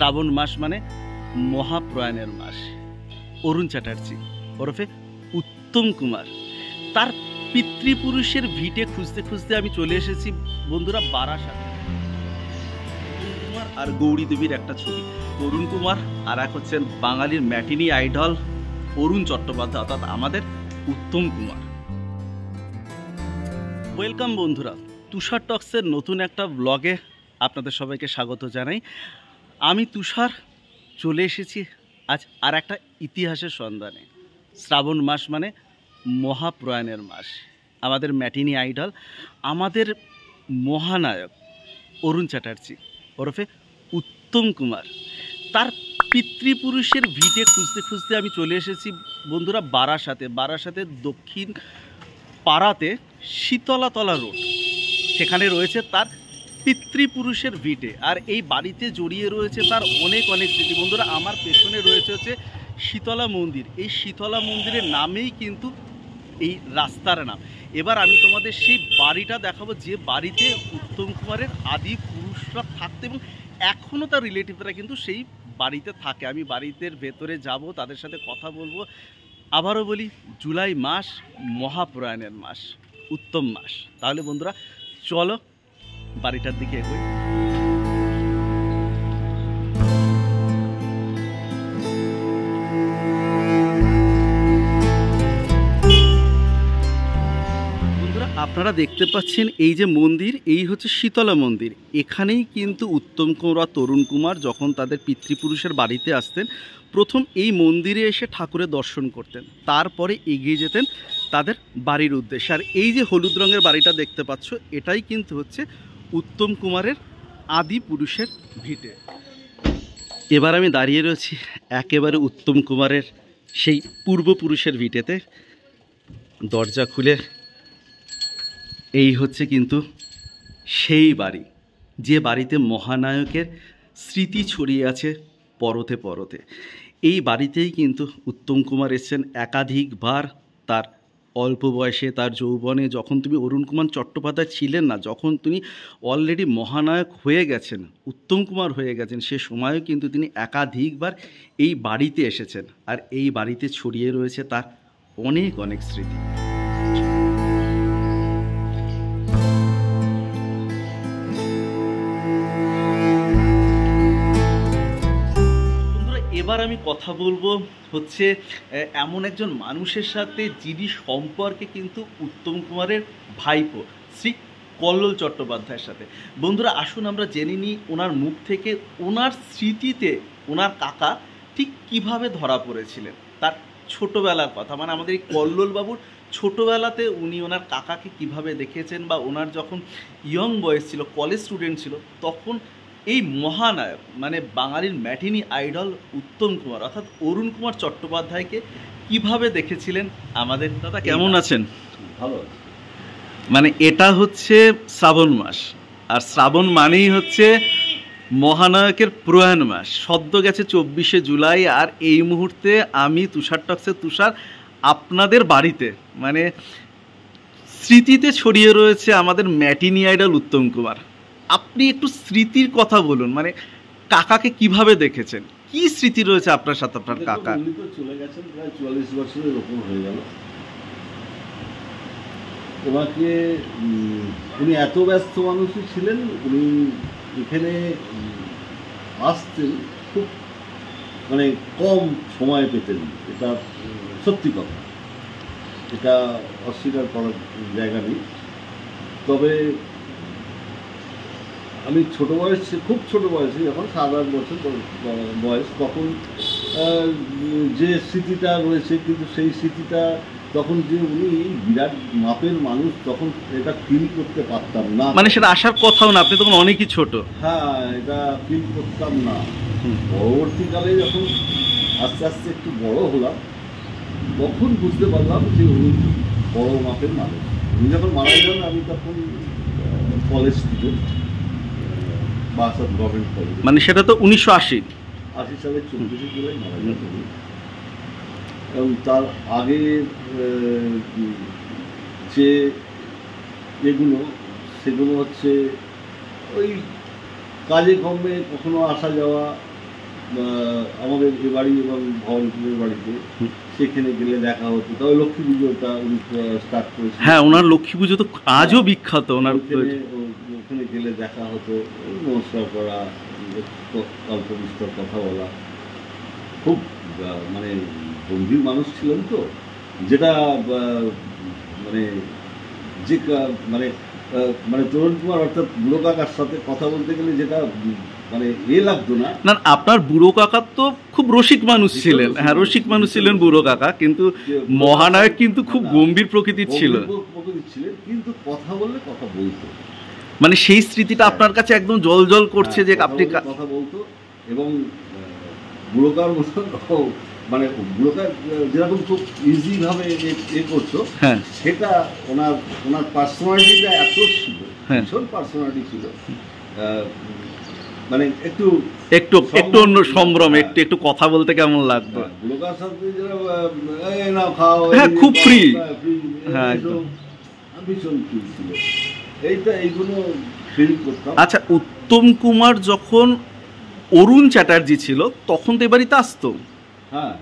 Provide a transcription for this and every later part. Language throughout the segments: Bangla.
শ্রাবণ মাস মানে মহাপ্রয়াণের মাস। অরুণ চ্যাটার্জি ওরফে উত্তম কুমার, তার পিতৃপুরুষের ভিটে খুঁজতে খুঁজতে আমি চলে এসেছি বন্ধুরা বারাসাতে। অরুণ কুমার আর গৌরী দেবীর একটা ছবি। অরুণ কুমার আর এক হচ্ছেন বাঙালির ম্যাটিনি আইডল অরুণ চট্টোপাধ্যায়, অর্থাৎ আমাদের উত্তম কুমার। ওয়েলকাম বন্ধুরা, তুষার টক্সের নতুন একটা ব্লগে আপনাদের সবাইকে স্বাগত জানাই। আমি তুষার চলে এসেছি আজ আর একটা ইতিহাসের সন্ধানে। শ্রাবণ মাস মানে মহাপ্রয়াণের মাস। আমাদের ম্যাটিনি আইডল, আমাদের মহানায়ক অরুণ চ্যাটার্জি ওরফে উত্তম কুমার, তার পিতৃপুরুষের ভিটে খুঁজতে খুঁজতে আমি চলে এসেছি বন্ধুরা বারাসাতে দক্ষিণ পাড়াতে শীতলাতলা রোড। সেখানে রয়েছে তার পিতৃপুরুষের ভিটে, আর এই বাড়িতে জড়িয়ে রয়েছে তার অনেক স্মৃতি। বন্ধুরা, আমার পেছনে রয়েছে হচ্ছে শীতলা মন্দির। এই শীতলা মন্দিরের নামেই কিন্তু এই রাস্তার নাম। এবার আমি তোমাদের সেই বাড়িটা দেখাবো যে বাড়িতে উত্তম কুমারের আদি পুরুষরা থাকতো এবং এখনও তার রিলেটিভরা কিন্তু সেই বাড়িতে থাকে। আমি বাড়িতে ভেতরে যাব, তাদের সাথে কথা বলবো। আবারও বলি, জুলাই মাস মহাপ্রয়াণের মাস, উত্তম মাস। তাহলে বন্ধুরা চলো বাড়িটার দিকে এগোই। বন্ধুরা, আপনারা দেখতে পাচ্ছেন এই যে মন্দির, এই হচ্ছে শীতলা মন্দির। এখানেই কিন্তু উত্তম কুমার আর তরুণ কুমার যখন তাদের পিতৃপুরুষের বাড়িতে আসতেন, প্রথম এই মন্দিরে এসে ঠাকুরের দর্শন করতেন, তারপরে এগিয়ে যেতেন তাদের বাড়ির উদ্দেশ্যে। আর এই যে হলুদ রঙের বাড়িটা দেখতে পাচ্ছ, এটাই কিন্তু হচ্ছে উত্তম কুমারের আদি পুরুষের ভিটে। এবার আমি দাঁড়িয়ে রয়েছি একেবারে উত্তম কুমারের সেই পূর্বপুরুষের ভিটেতে। দরজা খুলে এই হচ্ছে কিন্তু সেই বাড়ি, যে বাড়িতে মহানায়কের স্মৃতি ছড়িয়ে আছে পরতে পরতে। এই বাড়িতেই কিন্তু উত্তম কুমার এসেছেন একাধিকবার। তার অল্প বয়সে, তার যৌবনে, যখন তুমি অরুণ কুমার চট্টোপাধ্যায় ছিলেন না, যখন তিনি অলরেডি মহানায়ক হয়ে গেছেন, উত্তম কুমার হয়ে গেছেন, সে সময়ও কিন্তু তিনি একাধিকবার এই বাড়িতে এসেছেন। আর এই বাড়িতে ছড়িয়ে রয়েছে তার অনেক স্মৃতি। এবার আমি কথা বলবো হচ্ছে এমন একজন মানুষের সাথে যিনি সম্পর্কে কিন্তু উত্তম কুমারের ভাইপো শ্রী কল্লোল চট্টোপাধ্যায়ের সাথে। বন্ধুরা, আসুন আমরা জেনে নিই ওনার মুখ থেকে ওনার স্মৃতিতে ওনার কাকা ঠিক কিভাবে ধরা পড়েছিলেন, তার ছোটোবেলার কথা। মানে আমাদের এই কল্লোল বাবুর ছোটোবেলাতে উনি ওনার কাকাকে কিভাবে দেখেছেন, বা ওনার যখন ইয়ং বয়স ছিল, কলেজ স্টুডেন্ট ছিল, তখন এই মহানায়ক মানে বাঙালির ম্যাটিনি আইডল উত্তম কুমার অর্থাৎ অরুণ কুমার চট্টোপাধ্যায়কে কিভাবে দেখেছিলেন আমাদের দাদা। কেমন আছেন? ভালো। মানে এটা হচ্ছে শ্রাবণ মাস, আর শ্রাবণ মানেই হচ্ছে মহানায়কের প্রয়াণ মাস। সদ্য গেছে 24শে জুলাই, আর এই মুহূর্তে আমি তুষার টক্সের তুষার আপনাদের বাড়িতে, মানে স্মৃতিতে ছড়িয়ে রয়েছে আমাদের ম্যাটিনি আইডল উত্তম কুমার। আপনি একটু স্মৃতির কথা বলুন, মানে কাকাকে কিভাবে দেখেছেন, কি স্মৃতি রয়েছে আপনার সাথে আপনার কাকা? উনি তো চলে গেছেন, প্রায় 44 বছরের ওপর হয়ে গেল। ওনাকে উনি এত ব্যস্ত মানুষই ছিলেন, উনি এখানে আসতেন খুব মানে কম সময় পেতেন। এটা সত্যি কথা, এটা অস্বীকার করার জায়গা নেই। তবে আমি খুব ছোট বয়সে, যখন 7-8 বছর বয়স, তখন যে স্মৃতিটা রয়েছে, কিন্তু সেই স্মৃতিটা তখন যে উনি বিরাট মাপের মানুষ, তখন এটা ফিল করতে পারতাম না। মানে সেটা আসার কথাও না, আপনি তখন অনেকই ছোট। হ্যাঁ, এটা ফিল করতাম না। পরবর্তীকালে যখন আস্তে আস্তে একটু বড় হলাম, তখন বুঝতে পারলাম যে উনি বড় মাপের মানুষ। উনি যখন মারা গেলেন, আমি তখন college student, Barasat government college. মানে সেটা তো 1980 সালে 24শে জুলাই মারা গেলেন। এবং তার আগে যে এগুলো, সেগুলো হচ্ছে ওই কাজে কর্মে কখনো আসা যাওয়া, আমাদের এ বাড়ি এবং ভবনপুরের বাড়িতে, সেখানে গেলে দেখা হতো। তবে লক্ষ্মী পুজোটা উনি স্টার্ট করেছেন। হ্যাঁ, ওনার লক্ষ্মী পুজো তো আজও বিখ্যাত। ওনার ওখানে গেলে দেখা হতো, নমস্কার করা, অল্প বিস্তর কথা বলা। খুব মানে গম্ভীর মানুষ ছিলেন তো, যেটা মানে যে মানে মানে তরুণ কুমার অর্থাৎ বুড়ো কাকার সাথে কথা বলতে গেলে যেটা মানে লাগতো না। না, আপনার বুড়ো কাকা তো খুব রসিক মানুষ ছিলেন। হ্যাঁ, রসিক মানুষ ছিলেন বুড়ো কাকা, কিন্তু মহানায়ক কিন্তু খুব গম্ভীর প্রকৃতির ছিল। কিন্তু কথা বললে কথা বলতো, মানে সেই স্মৃতিটা আপনার কাছে একদম জল জল করছে যে আপনি কথা বলতো। এবং বুড়োকার মতন মানে বুড়োকার যেরকম খুব ইজি ভাবে করতো, হ্যাঁ, সেটা ওনার পার্সোনালিটিটা এত ছিল, ভীষণ পার্সোনালিটি ছিল। মানে একটু একটু একটু অন্য সম্ভ্রম, একটু কথা বলতে কেমন লাগতো। বুড়োকার সাথে না খাও, হ্যাঁ, খুব ফ্রি। হ্যাঁ, ভীষণ ফ্রি ছিল। এইগুলো ফিল করতাম। আচ্ছা, উত্তম কুমার যখন অরুণ চ্যাটার্জি ছিল তখন তো এবারই আসতো। হ্যাঁ,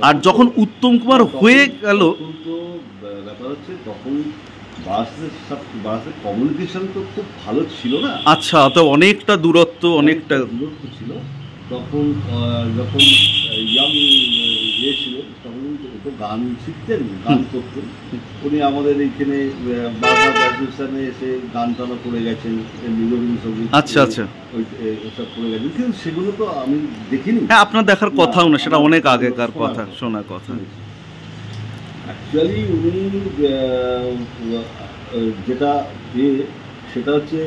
আর যখন উত্তম কুমার হয়ে গেল, তো ব্যাপার হচ্ছে তখন বাসের কমিউনিকেশন তো খুব ভালো ছিল না। আচ্ছা, তো অনেকটা দূরত্ব ছিল। তখন যখন ইয়াং ছিলেন তখন তো গান শিখতেন, গান করতেন। উনি আমাদের এইখানে বাসা গ্র্যাজুয়েশনে এসে গান টানা করে গেছেন, রবীন্দ্রসঙ্গীত। আচ্ছা আচ্ছা, ওইসব করে গেছেন, কিন্তু সেগুলো তো আমি দেখিনি। হ্যাঁ, আপনার দেখার কথাও না, সেটা অনেক আগেকার কথা, শোনার কথা। অ্যাকচুয়ালি উনি যেটা সেটা হচ্ছে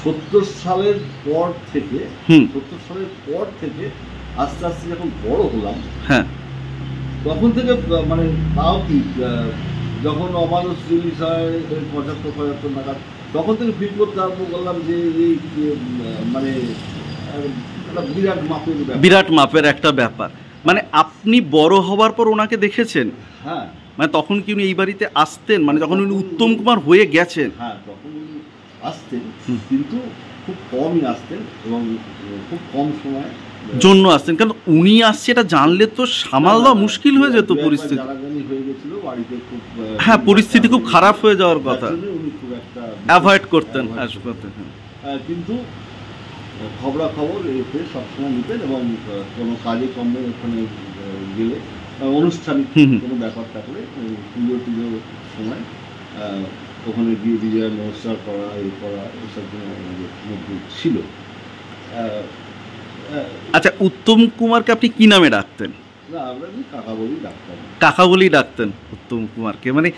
70 সালের পর থেকে আস্তে আস্তে যখন বড় হলাম, হ্যাঁ, তখন থেকে মানে তাও কি যখন অমানুষ রিলিজ হয় 75 নাগাদ, তখন থেকে ফিল করতে আরম্ভ করলাম যে এই মানে বিরাট মাপের একটা ব্যাপার। মানে আপনি বড় হওয়ার পর ওনাকে দেখেছেন? হ্যাঁ, মানে তখন কি উনি এই বাড়িতে আসতেন? মানে যখন উনি উত্তম কুমার হয়ে গেছেন? হ্যাঁ, তখন উনি আসতেন, কিন্তু খুব কমই আসতেন এবং খুব কম সময় জন্য আসতেন। কারণ উনি আসছে এটা জানলে তো সামাল দেওয়া মুশকিল হয়ে যেত পরিস্থিতি। হ্যাঁ, পরিস্থিতি খুব খারাপ হয়ে যাওয়ার কথা, উনি খুব একটা অ্যাভয়েড করতেন হাসপাতাল। কিন্তু খবরাখবর এতে সবসময় নিতেন এবং কোনো কাজে কমে ওখানে গেলে আনুষ্ঠানিক কোনো ব্যাপার থাকলে পুজো সময় ওখানে গিয়ে বিজয় নমস্কার করা, এই করা, এসব মধ্যে ছিল। আচ্ছা, উত্তম কুমারকে আপনি কি নামে ডাকতেন? না, আমরা কাকা বলেই ডাকতাম। কাকা বলেই ডাকতেন উত্তম কুমারকে। মানে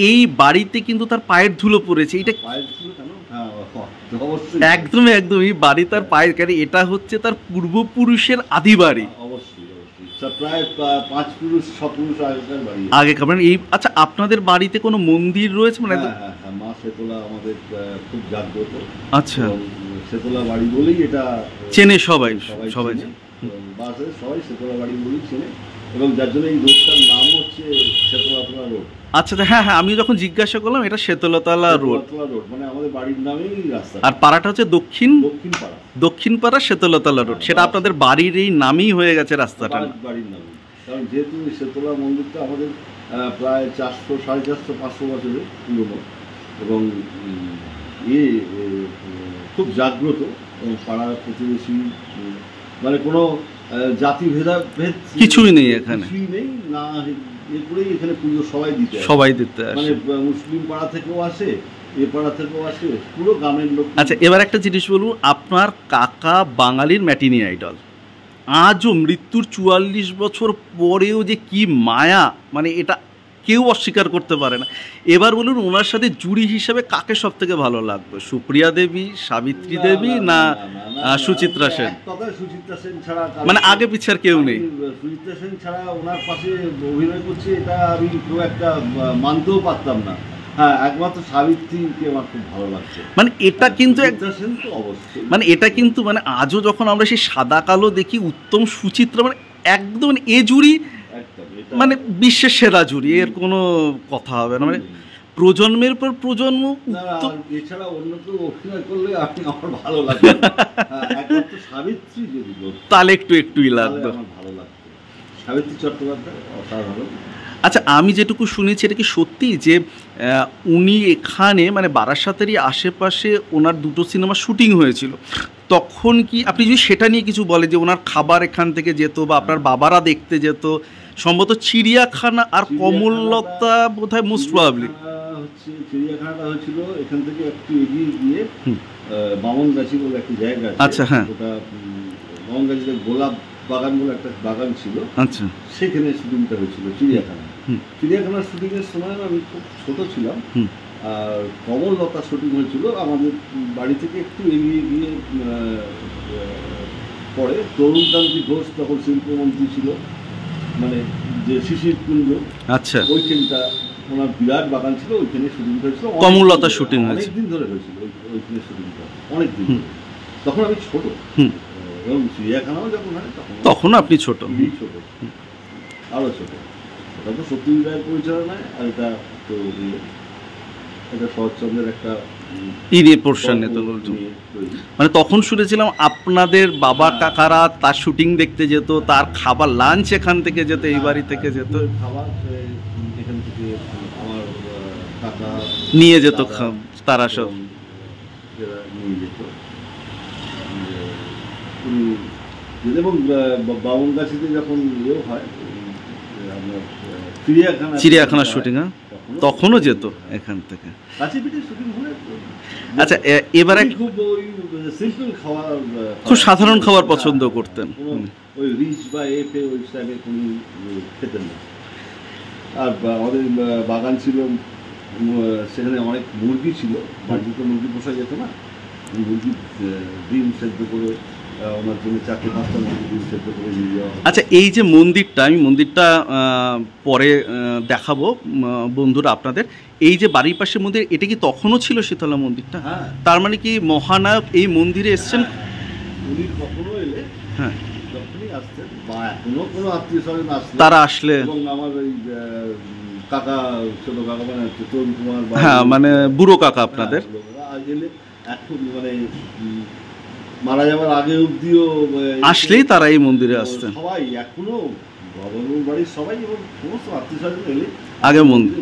এই বাড়িতে কিন্তু তার পায়ের ধুলো পড়েছে। এটা পায়ের ধুলো কেন? একদম এই বাড়ি তার পায়ের, কেন এটা হচ্ছে তার পূর্বপুরুষের আদি বাড়ি। অবশ্যই প্রায় 5 পুরুষ 6 পুরুষ আগেকার। মানে এই, আচ্ছা, আপনাদের বাড়িতে কোনো মন্দির রয়েছে? মানে হ্যাঁ, মা শেতলা আমাদের খুব জাগ্রত। আচ্ছা, শেতলা বাড়ি বলেই এটা চেনে সবাই সবাই শেতলা বাড়ি বলেই চেনে, এবং যার জন্য এই রোডটার নাম হচ্ছে শেতলাতলা রোড। আচ্ছা, হ্যাঁ, আমি যখন জিজ্ঞাসা করলাম এটা শেতলতলা রোড, মানে আমাদের বাড়ির নামেই রাস্তা। আর পাড়াটা হচ্ছে দক্ষিণ পাড়া শেতলতলা রোড। সেটা আপনাদের বাড়ির এই নামই হয়ে গেছে রাস্তাটা, বাড়ির নামে। কারণ যেহেতু শেতলা মন্দিরটা আমাদের প্রায় 400, 450, 500 বছরের পুরনো, এবং খুব জাগ্রত, এবং পাড়ার প্রতিবেশী মানে কোনো জাতি ভেদাভেদ কিছুই নেই এখানে, কিছুই নেই না। এখানে পুজো সবাই দিতে আসে, মানে মুসলিম পাড়া থেকেও আসে, এ পাড়া থেকেও আসে, পুরো গ্রামের লোক। আচ্ছা, এবার একটা জিনিস বলুন, আপনার কাকা বাঙালির ম্যাটিনি আইডল, আজও মৃত্যুর 44 বছর পরেও যে কি মায়া, মানে এটা কেউ অস্বীকার করতে পারে না। এবার বলুন, ওনার সাথে জুরি হিসেবে কাকে সব থেকে ভালো লাগবে? সুপ্রিয়া দেবী, সাবিত্রী দেবী, না সুচিত্রা সেন? সুচিত্রা সেন ছাড়া, মানে আগে পিছার কেউ নেই। সুচিত্রা সেন ছাড়া ওনার পাশে অভিনয় করছে এটা আমি খুব একটা মানতেও পারতাম না। হ্যাঁ, একমাত্র সাবিত্রীকে আমার খুব ভালো লাগছে। মানে এটা কিন্তু অবশ্যই, মানে এটা কিন্তু মানে আজও যখন আমরা সেই সাদা কালো দেখি, উত্তম সুচিত্রা মানে একদম এ জুরি মানে বিশ্বের সেরা জুরি, এর কোনো কথা হবে না। মানে প্রজন্মের পর প্রজন্ম না, আর এছাড়া অন্য কেউ অভিনয় করলে আপনি আমার ভালো লাগবে না। একমাত্র সাবিত্রী যদি করতো, তাহলে একটুই তাহলে লাগতো। আমার ভালো লাগতো। সাবিত্রী চট্টোপাধ্যায় অসাধারণ। আচ্ছা, আমি যেটুকু শুনেছি এটা কি সত্যি যে উনি এখানে মানে বারাসাতেরই আশেপাশে ওনার দুটো সিনেমা শুটিং হয়েছিল, তখন কি আপনি যদি সেটা নিয়ে কিছু বলে যে ওনার খাবার এখান থেকে যেত বা আপনার বাবারা দেখতে যেত, সম্ভবত চিড়িয়াখানা আর কমললতা বোধহয় মোস্ট প্রবাবলি। চিড়িয়াখানাটা হয়েছিল এখান থেকে একটু এগিয়ে গিয়ে বামনগাছি বলে একটা জায়গা আছে। আচ্ছা, হ্যাঁ। ওটা বামনগাছিতে গোলাপ বাগান বলে একটা বাগান ছিল, আচ্ছা, সেখানে শুটিংটা হয়েছিল চিড়িয়াখানা। চিড়িয়াখানার শুটিংয়ের সময় আমি খুব ছোট ছিলাম। আর কমললতা শুটিং হয়েছিল আমাদের বাড়ি থেকে একটু এগিয়ে গিয়ে পরে। তরুণকান্তি ঘোষ তখন শিল্পমন্ত্রী ছিল, মানে যে শিশির কুঞ্জ, আচ্ছা, ওইখানটা ওনার বিরাট বাগান ছিল, ওইখানে শুটিং হয়েছিল। কমললতা শুটিং হয়েছে অনেকদিন ধরে হয়েছিল ওইখানে শুটিংটা, অনেকদিন। তখন আমি ছোট, এবং চিড়িয়াখানাও যখন হয় তখন আপনি ছোট, ছোট, আরো ছোট। এটা তো সত্যজিৎ রায়ের পরিচালনায়, আর এটা তো এটা শরৎচন্দ্রের একটা পোর্শনে তো মানে তখন শুনেছিলাম আপনাদের বাবা কাকারা তার শুটিং দেখতে যেত, তার খাবার লাঞ্চ এখান থেকে যেত, এই বাড়ি থেকে যেত, খাবার এখান থেকে আমার কাকা নিয়ে যেত, তারা সব নিয়ে যেত। এবং বামনগাছিতে যখন ইয়েও হয় আপনার চিড়িয়াখানার শুটিং, তখনও যেত এখান থেকে। আচ্ছা, এবারে খুব সাধারণ খাবার পছন্দ করতেন, ওই রিচ বা এফে ওই টাইপের কোনো খেতেন না। আর আমাদের বাগান ছিল, সেখানে অনেক মুরগি ছিল, বাড়িতে মুরগি পোষা যেত না, মুরগি ডিম সেদ্ধ করে ওনার জন্য 4-5টা মুরগি ডিম সেদ্ধ করে নিয়ে যাওয়া। আচ্ছা, এই যে মন্দিরটা, আমি মন্দিরটা পরে দেখাবো বন্ধুরা আপনাদের, এই যে বাড়ির পাশের মন্দির, এটা কি তখনও ছিল শীতলা মন্দিরটা? হ্যাঁ। তার মানে কি মহানায়ক এই মন্দিরে এসছেন? উনি কখনো এলে, হ্যাঁ, যখনই আসতেন বা এখনো কোনো আত্মীয় স্বজন আসলে, তারা আসলে, এবং আমার ওই কাকা, ছোট কাকা মানে তরুণ কুমার, হ্যাঁ মানে বুড়ো কাকা আপনাদের, এলে এখন মানে মারা যাওয়ার আগে অব্দিও আসলেই তারা এই মন্দিরে আসতেন। সবাই এখনো বাড়ির সবাই এবং সমস্ত আত্মীয় স্বজন এলে আগে মন্দির,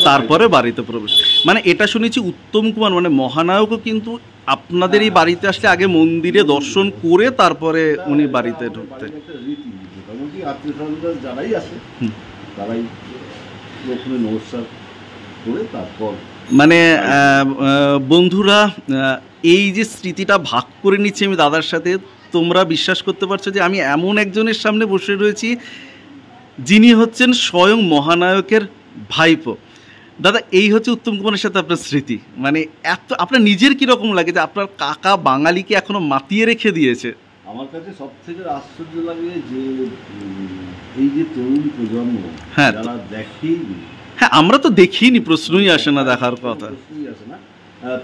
তারপরে বাড়িতে প্রবেশ। মানে এটা শুনেছি উত্তম কুমার মানে মহানায়কও কিন্তু আপনাদের এই বাড়িতে আসলে আগে মন্দিরে দর্শন করে তারপরে উনি বাড়িতে ঢুকতেন। মোটামুটি আত্মীয় স্বজনরা যারাই আসে তারাই ওখানে নমস্কার করে তারপর মানে বন্ধুরা, এই যে স্মৃতিটা ভাগ করে নিচ্ছি আমি দাদার সাথে, তোমরা বিশ্বাস করতে পারছো যে আমি এমন একজনের সামনে বসে রয়েছি যিনি হচ্ছেন স্বয়ং মহানায়কের ভাইপো। দাদা, এই হচ্ছে উত্তম কুমারের সাথে আপনার স্মৃতি, মানে এত আপনার নিজের কীরকম লাগে যে আপনার কাকা বাঙালিকে এখনো মাতিয়ে রেখে দিয়েছে? আমার কাছে সব থেকে আশ্চর্য লাগে যে এই যে তরুণ প্রজন্ম, হ্যাঁ, যারা দেখেই, হ্যাঁ আমরা তো দেখিনি, প্রশ্নই আসে না দেখার কথা, প্রশ্নই আসে না,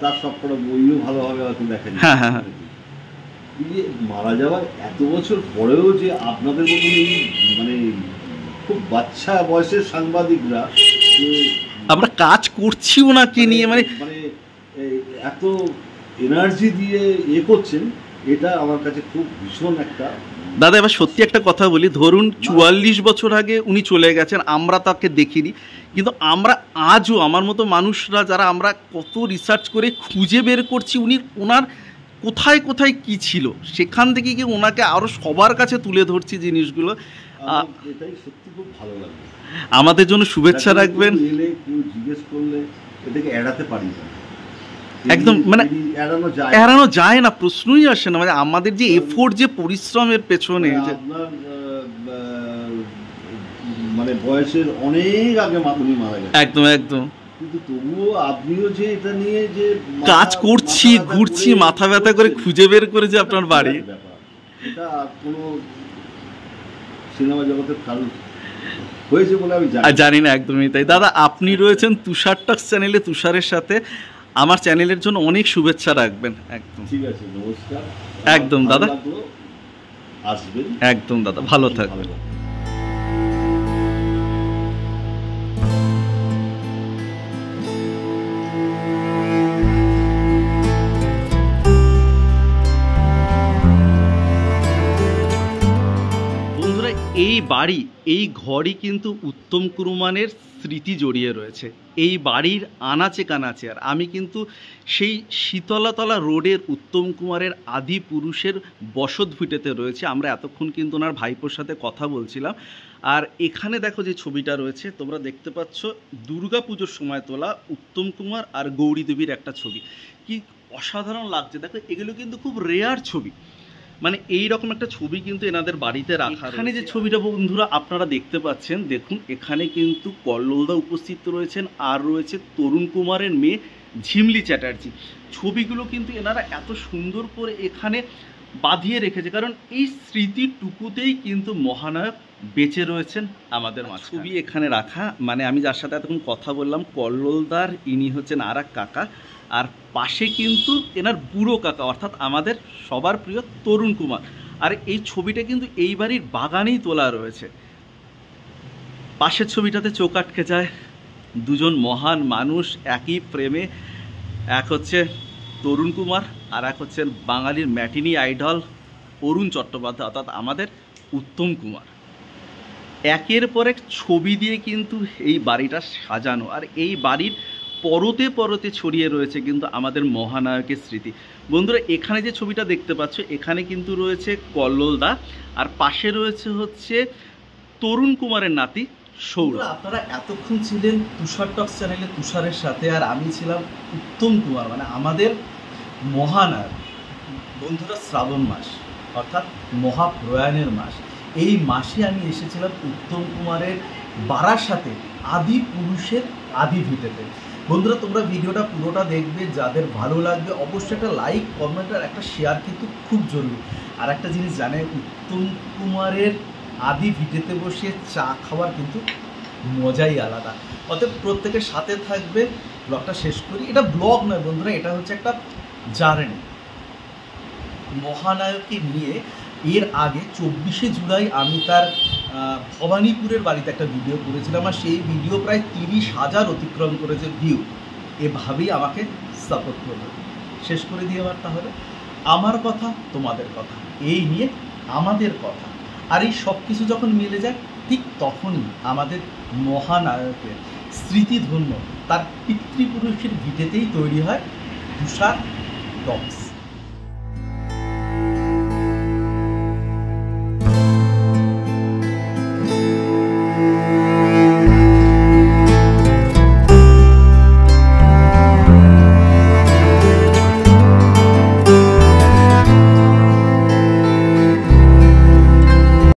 তার সবকটা বইও ভালোভাবে হয়তো দেখেনি। হ্যাঁ হ্যাঁ, যে মারা যাওয়ার এত বছর পরেও যে আপনাদের মতন এই মানে খুব বাচ্চা বয়সের সাংবাদিকরা যে আমরা কাজ করছি ওনাকে নিয়ে, মানে এত এনার্জি দিয়ে করছেন, এটা আমার কাছে খুব ভীষণ একটা। দাদা, এবার সত্যি একটা কথা বলি, ধরুন 44 বছর আগে উনি চলে গেছেন, আমরা তাকে দেখিনি, কিন্তু আমরা আজও আমার মতো মানুষরা যারা আমরা কত রিসার্চ করে খুঁজে বের করছি ওনার কোথায় কোথায় কি ছিল, সেখান থেকে গিয়ে ওনাকে আরও সবার কাছে তুলে ধরছি জিনিসগুলো। এটাই সত্যি খুব ভালো লাগে। আমাদের জন্য শুভেচ্ছা রাখবেন। কেউ জিজ্ঞেস করলে এটাকে এড়াতে পারি না, একদম মানে এড়ানো যায় না, প্রশ্নই আসে না। মানে আমাদের যে এফোর্ট, যে পরিশ্রমের পেছনে, আপনার মানে বয়সের অনেক আগে উনি মারা গেছেন, একদম একদম, কিন্তু তবুও আপনিও যে এটা নিয়ে যে কাজ করছি, ঘুরছি, মাথা ব্যথা করে খুঁজে বের করে যে আপনার বাড়ি, এটা কোনো সিনেমা জগতের কারণ হয়েছে বলে আমি জানি না। একদমই তাই। দাদা, আপনি রয়েছেন তুষার টক্স চ্যানেলে, তুষারের সাথে আমার চ্যানেলের জন্য অনেক শুভেচ্ছা রাখবেন। একদম ঠিক আছে, নমস্কার। একদম দাদা, আসবেন। একদম দাদা, ভালো থাকবেন। বাড়ি, এই ঘরই কিন্তু উত্তম কুমারের স্মৃতি জড়িয়ে রয়েছে। এই বাড়ির আনাচে কানাচে, আর আমি কিন্তু সেই শীতলাতলা রোডের উত্তম কুমারের আদি পুরুষের বসত ভিটেতে রয়েছে। আমরা এতক্ষণ কিন্তু ওনার ভাইপোর সাথে কথা বলছিলাম। আর এখানে দেখো যে ছবিটা রয়েছে তোমরা দেখতে পাচ্ছ, দুর্গা পুজোর সময় তোলা উত্তম কুমার আর গৌরী দেবীর একটা ছবি। কি অসাধারণ লাগছে দেখো, এগুলো কিন্তু খুব রেয়ার ছবি, মানে এই রকম একটা ছবি কিন্তু এনাদের বাড়িতে রাখা। এখানে যে ছবিটা বন্ধুরা আপনারা দেখতে পাচ্ছেন, দেখুন এখানে কিন্তু কল্লোলদা উপস্থিত রয়েছেন, আর রয়েছে তরুণ কুমারের মেয়ে ঝিমলি চ্যাটার্জি। ছবিগুলো কিন্তু এনারা এত সুন্দর করে এখানে বাঁধিয়ে রেখেছে, কারণ এই স্মৃতিটুকুতেই কিন্তু মহানায়ক বেঁচে রয়েছেন আমাদের মাঝে। ছবি এখানে রাখা, মানে আমি যার সাথে এতক্ষণ কথা বললাম কল্লোলদার, ইনি হচ্ছেন আর এক কাকা, আর পাশে কিন্তু এনার বুড়ো কাকা অর্থাৎ আমাদের সবার প্রিয় তরুণ কুমার। আর এই ছবিটা কিন্তু এই বাড়ির বাগানেই তোলা রয়েছে। পাশের ছবিটাতে চোখ আটকে যায়, দুজন মহান মানুষ একই প্রেমে, এক হচ্ছে তরুণ কুমার আর এক হচ্ছে বাঙালির ম্যাটিনি আইডল অরুণ চট্টোপাধ্যায় অর্থাৎ আমাদের উত্তম কুমার। একের পর এক ছবি দিয়ে কিন্তু এই বাড়িটা সাজানো, আর এই বাড়ির পরতে পরতে ছড়িয়ে রয়েছে কিন্তু আমাদের মহানায়কের স্মৃতি। বন্ধুরা এখানে যে ছবিটা দেখতে পাচ্ছ, এখানে কিন্তু রয়েছে কল্লোলদা, আর পাশে রয়েছে হচ্ছে তরুণ কুমারের নাতি সৌরভ। আপনারা এতক্ষণ ছিলেন তুষার টক্স চ্যানেলে তুষারের সাথে, আর আমি ছিলাম উত্তম কুমার, মানে আমাদের মহানায়ক। বন্ধুরা শ্রাবণ মাস অর্থাৎ মহাপ্রয়াণের মাস, এই মাসে আমি এসেছিলাম উত্তম কুমারের বারাসাতে আদি পুরুষের আদি ভিটেতে। বন্ধুরা তোমরা ভিডিওটা পুরোটা দেখবে, যাদের ভালো লাগবে অবশ্যই একটা লাইক কমেন্ট আর একটা শেয়ার কিন্তু খুব জরুরি। আর একটা জিনিস জানে, উত্তম কুমারের আদি ভিটেতে বসে চা খাওয়ার কিন্তু মজাই আলাদা। অতএব প্রত্যেকের সাথে থাকবে। ব্লগটা শেষ করি, এটা ব্লগ নয় বন্ধুরা, এটা হচ্ছে একটা জার্নি মহানায়ককে নিয়ে। এর আগে 24শে জুলাই আমি তার ভবানীপুরের বাড়িতে একটা ভিডিও করেছিলাম, আর সেই ভিডিও প্রায় 30,000 অতিক্রম করেছে ভিউ। এভাবেই আমাকে সাপোর্ট করবে। শেষ করে দিয়ে আবার তাহলে আমার কথা তোমাদের কথা, এই নিয়ে আমাদের কথা, আর এই সব কিছু যখন মিলে যায় ঠিক তখনই আমাদের মহানায়কের স্মৃতিধন্য তার পিতৃপুরুষের ভিটেতেই তৈরি হয় তুষার টক্স।